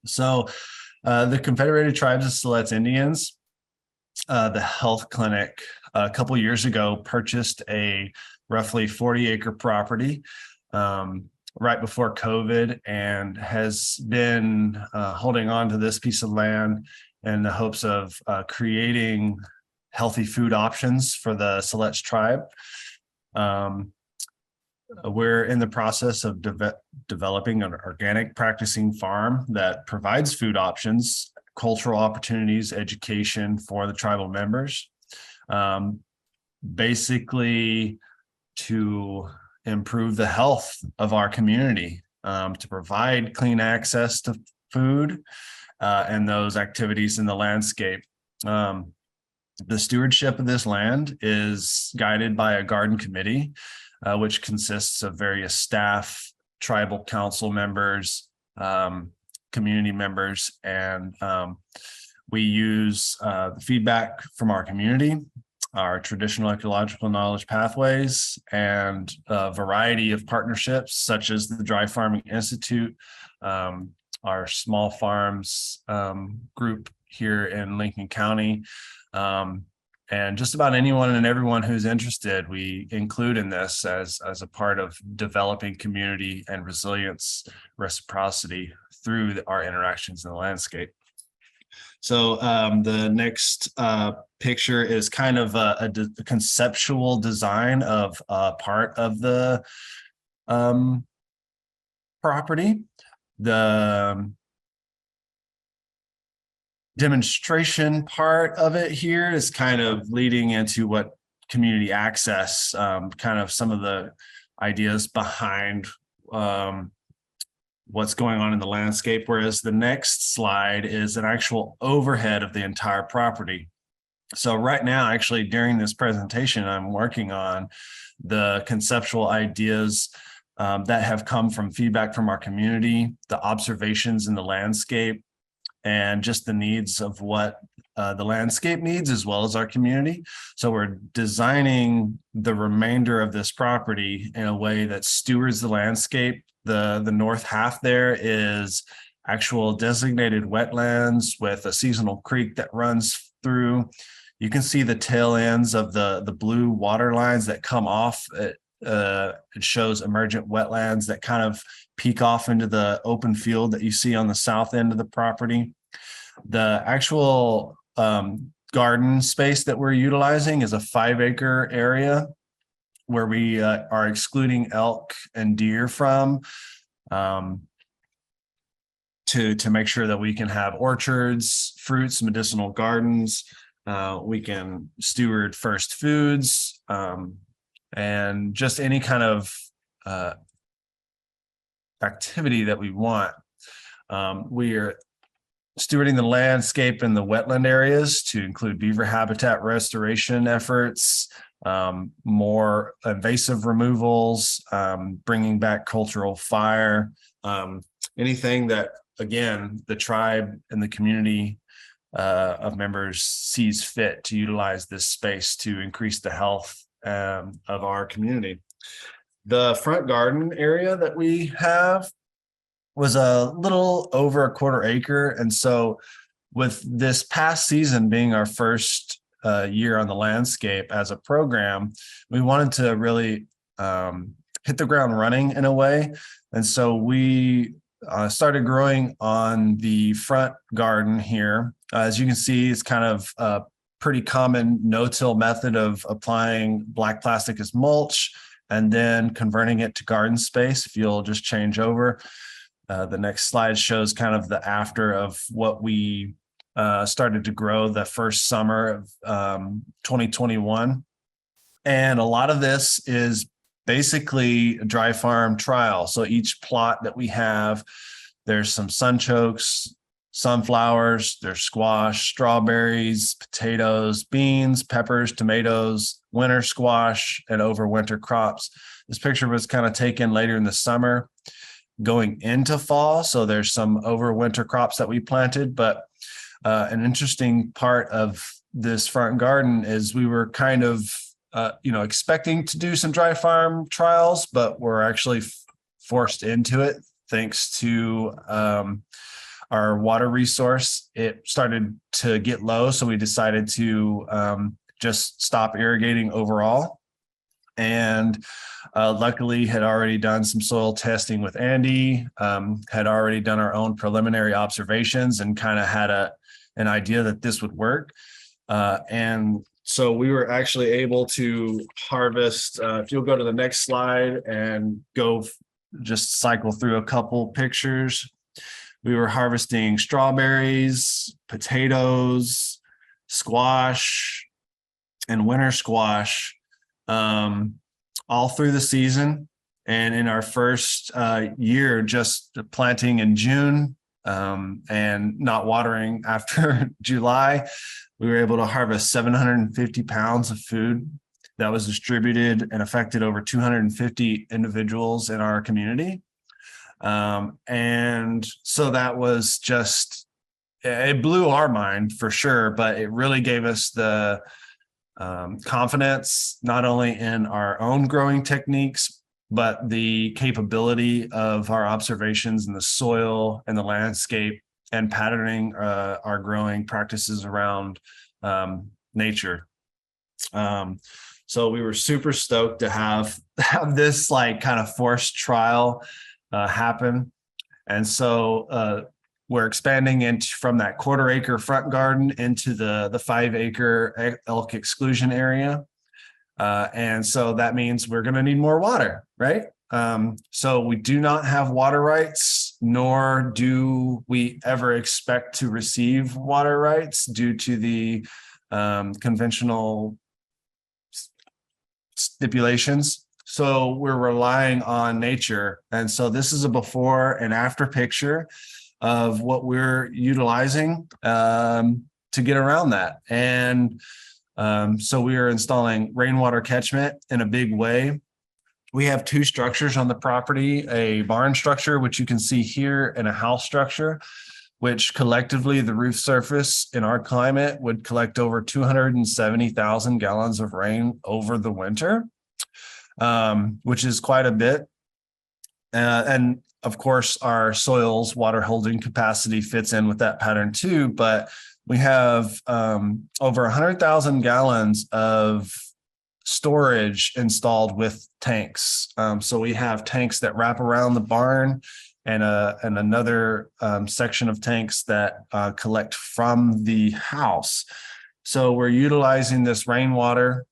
So the Confederated Tribes of Siletz Indians, the health clinic a couple years ago purchased a roughly 40-acre property right before COVID, and has been holding on to this piece of land in the hopes of creating healthy food options for the Siletz tribe. We're in the process of developing an organic practicing farm that provides food options, cultural opportunities, education for the tribal members, basically to improve the health of our community, to provide clean access to food and those activities in the landscape. The stewardship of this land is guided by a garden committee, which consists of various staff, tribal council members, community members, and we use the feedback from our community, our traditional ecological knowledge pathways, and a variety of partnerships such as the Dry Farming Institute, our small farms group here in Lincoln County, and just about anyone and everyone who's interested, we include in this as a part of developing community and resilience, reciprocity through our interactions in the landscape. So the next picture is kind of a conceptual design of part of the property. The demonstration part of it here is kind of leading into what community access, kind of some of the ideas behind what's going on in the landscape, whereas the next slide is an actual overhead of the entire property. So right now, actually, during this presentation, I'm working on the conceptual ideas that have come from feedback from our community, the observations in the landscape, and just the needs of what the landscape needs, as well as our community. So we're designing the remainder of this property in a way that stewards the landscape. The north half there is actual designated wetlands with a seasonal creek that runs through. You can see the tail ends of the blue water lines that come off. It shows emergent wetlands that kind of peek off into the open field that you see on the south end of the property. The actual garden space that we're utilizing is a 5-acre area where we are excluding elk and deer from, to make sure that we can have orchards, fruits, medicinal gardens. We can steward first foods, and just any kind of activity that we want. We are stewarding the landscape in the wetland areas to include beaver habitat restoration efforts, more invasive removals, bringing back cultural fire, anything that, again, the tribe and the community of members sees fit to utilize this space to increase the health of our community. The front garden area that we have was a little over a 1/4 acre. And so with this past season being our first year on the landscape as a program, we wanted to really hit the ground running in a way. And so we started growing on the front garden here. As you can see, it's kind of a pretty common no-till method of applying black plastic as mulch and then converting it to garden space. If you'll just change over. The next slide shows kind of the after of what we started to grow the first summer of 2021. And a lot of this is basically a dry farm trial. So each plot that we have, there's some sunchokes, sunflowers, there's squash, strawberries, potatoes, beans, peppers, tomatoes, winter squash, and overwinter crops. This picture was kind of taken later in the summer going into fall. So there's some overwinter crops that we planted, but an interesting part of this front garden is we were kind of expecting to do some dry farm trials, but we're actually forced into it thanks to our water resource, it started to get low. So we decided to just stop irrigating overall. And luckily had already done some soil testing with Andy, had already done our own preliminary observations and kind of had an idea that this would work. And so we were actually able to harvest, if you'll go to the next slide and just cycle through a couple pictures. We were harvesting strawberries, potatoes, squash, and winter squash all through the season. And in our first year, just planting in June and not watering after July, we were able to harvest 750 pounds of food that was distributed and affected over 250 individuals in our community. And so that was just, it blew our mind for sure, but it really gave us the confidence, not only in our own growing techniques, but the capability of our observations in the soil and the landscape and patterning our growing practices around nature. So we were super stoked to have this like kind of forced trial happen. And so we're expanding from that 1/4 acre front garden into the 5 acre elk exclusion area. And so that means we're going to need more water, right? So we do not have water rights, nor do we ever expect to receive water rights due to the conventional stipulations. So we're relying on nature. And so this is a before and after picture of what we're utilizing to get around that. And so we are installing rainwater catchment in a big way. We have 2 structures on the property, a barn structure, which you can see here, and a house structure, which collectively the roof surface in our climate would collect over 270,000 gallons of rain over the winter, which is quite a bit. And of course, our soil's water holding capacity fits in with that pattern too, but we have over 100,000 gallons of storage installed with tanks. So we have tanks that wrap around the barn and another section of tanks that collect from the house. So we're utilizing this rainwater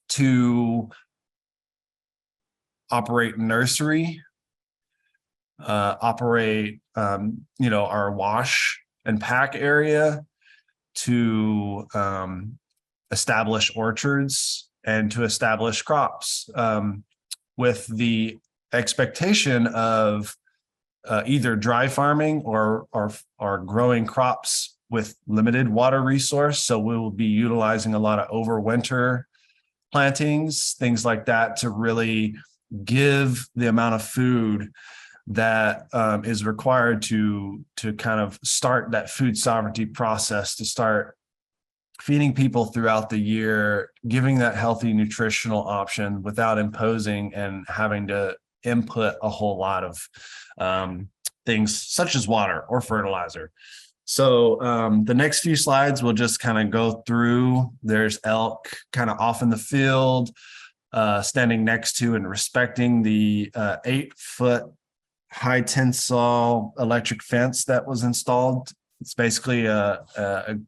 to operate nursery, operate our wash and pack area, to establish orchards and to establish crops, with the expectation of either dry farming or growing crops with limited water resource. So we will be utilizing a lot of overwinter plantings, things like that, to really give the amount of food that is required to kind of start that food sovereignty process, to start feeding people throughout the year, giving that healthy nutritional option without imposing and having to input a whole lot of things such as water or fertilizer. So the next few slides we'll just kind of go through. There's elk kind of off in the field, standing next to and respecting the 8-foot high tensile electric fence that was installed. It's basically a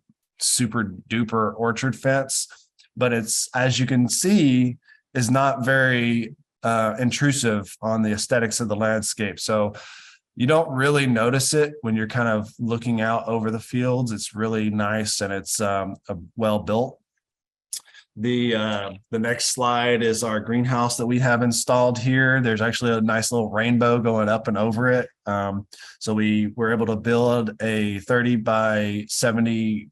super duper orchard fence, but it's, as you can see, is not very intrusive on the aesthetics of the landscape. So you don't really notice it when you're kind of looking out over the fields. It's really nice, and it's well built. The next slide is our greenhouse that we have installed here. There's actually a nice little rainbow going up and over it. So we were able to build a 30 by 70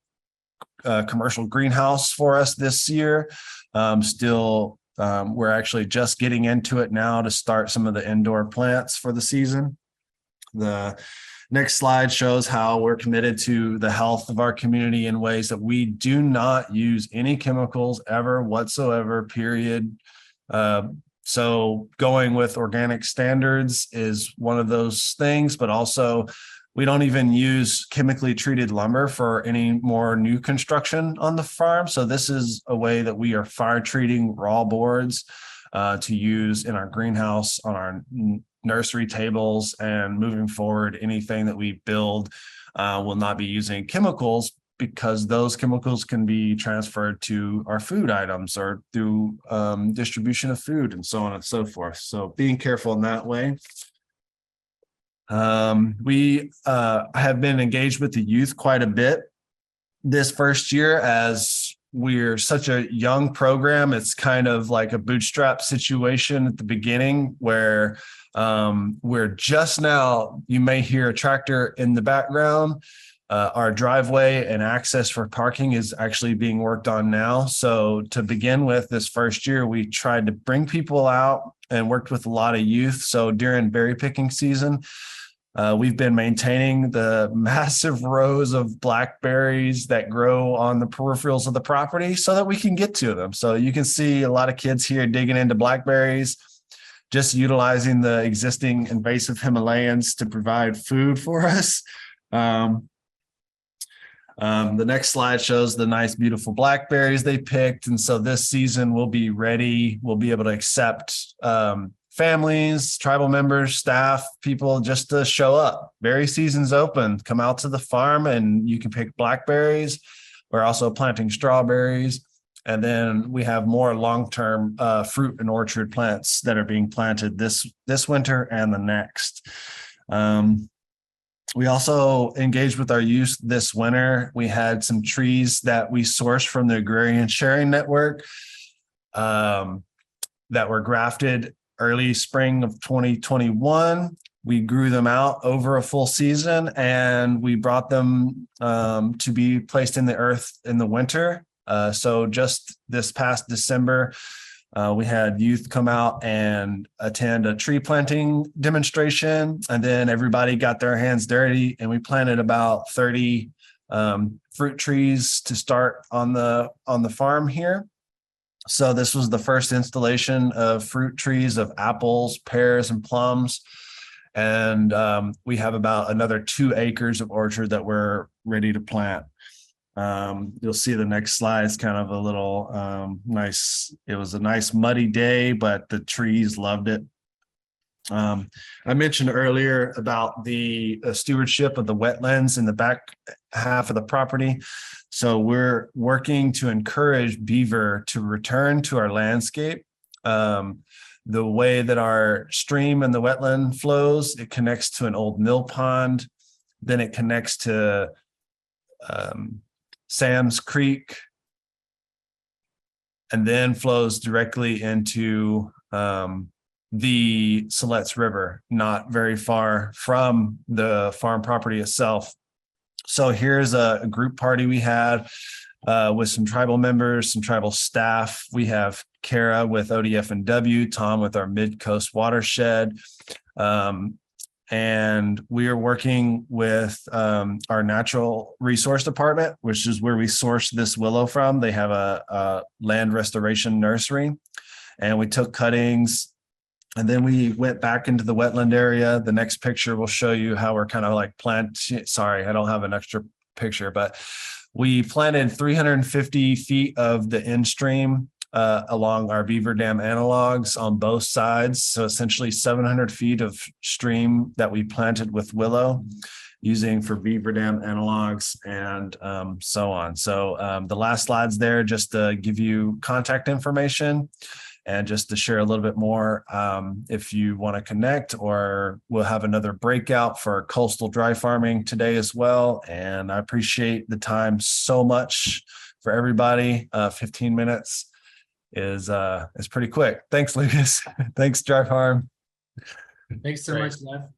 commercial greenhouse for us this year. We're actually just getting into it now to start some of the indoor plants for the season. The next slide shows how we're committed to the health of our community in ways that we do not use any chemicals ever whatsoever, period. So going with organic standards is one of those things, but also We don't even use chemically treated lumber for any more new construction on the farm. So this is a way that we are fire treating raw boards to use in our greenhouse, on our nursery tables, and moving forward, anything that we build will not be using chemicals, because those chemicals can be transferred to our food items or through distribution of food and so on and so forth. So being careful in that way. We have been engaged with the youth quite a bit this first year. As we're such a young program, it's kind of like a bootstrap situation at the beginning, where we're just now, you may hear a tractor in the background. Our driveway and access for parking is actually being worked on now. So to begin with, this first year, we tried to bring people out and worked with a lot of youth. So during berry picking season, we've been maintaining the massive rows of blackberries that grow on the peripherals of the property so that we can get to them. So you can see a lot of kids here digging into blackberries, just utilizing the existing invasive Himalayans to provide food for us. The next slide shows the nice, beautiful blackberries they picked. And so this season we'll be ready. We'll be able to accept families, tribal members, staff, people just to show up. Berry season's open. Come out to the farm and you can pick blackberries. We're also planting strawberries. And then we have more long-term fruit and orchard plants that are being planted this winter and the next. We also engaged with our youth this winter. We had some trees that we sourced from the Agrarian Sharing Network that were grafted early spring of 2021. We grew them out over a full season, and we brought them to be placed in the earth in the winter. So just this past December, we had youth come out and attend a tree planting demonstration, and then everybody got their hands dirty, and we planted about 30 fruit trees to start on the farm here. So this was the first installation of fruit trees of apples, pears, and plums. And we have about another 2 acres of orchard that we're ready to plant. You'll see the next slide is kind of a little nice. It was a nice muddy day, but the trees loved it. I mentioned earlier about the stewardship of the wetlands in the back half of the property. So we're working to encourage beaver to return to our landscape. The way that our stream and the wetland flows, it connects to an old mill pond, then it connects to Sam's Creek, and then flows directly into the Siletz River, not very far from the farm property itself. So here's a group party we had with some tribal members, some tribal staff. We have Kara with ODF&W, Tom with our Mid-Coast Watershed. And we are working with our natural resource department, which is where we source this willow from. They have a land restoration nursery, and we took cuttings, and then we went back into the wetland area. The next picture will show you how we're kind of like sorry, I don't have an extra picture, but we planted 350 feet of the in-stream along our beaver dam analogs on both sides. So essentially 700 feet of stream that we planted with willow using for beaver dam analogs and so on. So the last slide's there just to give you contact information and just to share a little bit more if you want to connect, or we'll have another breakout for coastal dry farming today as well. And I appreciate the time so much for everybody. 15 minutes is pretty quick. Thanks, Lucas. Thanks, Dry Farm. Thanks so much, Zeph.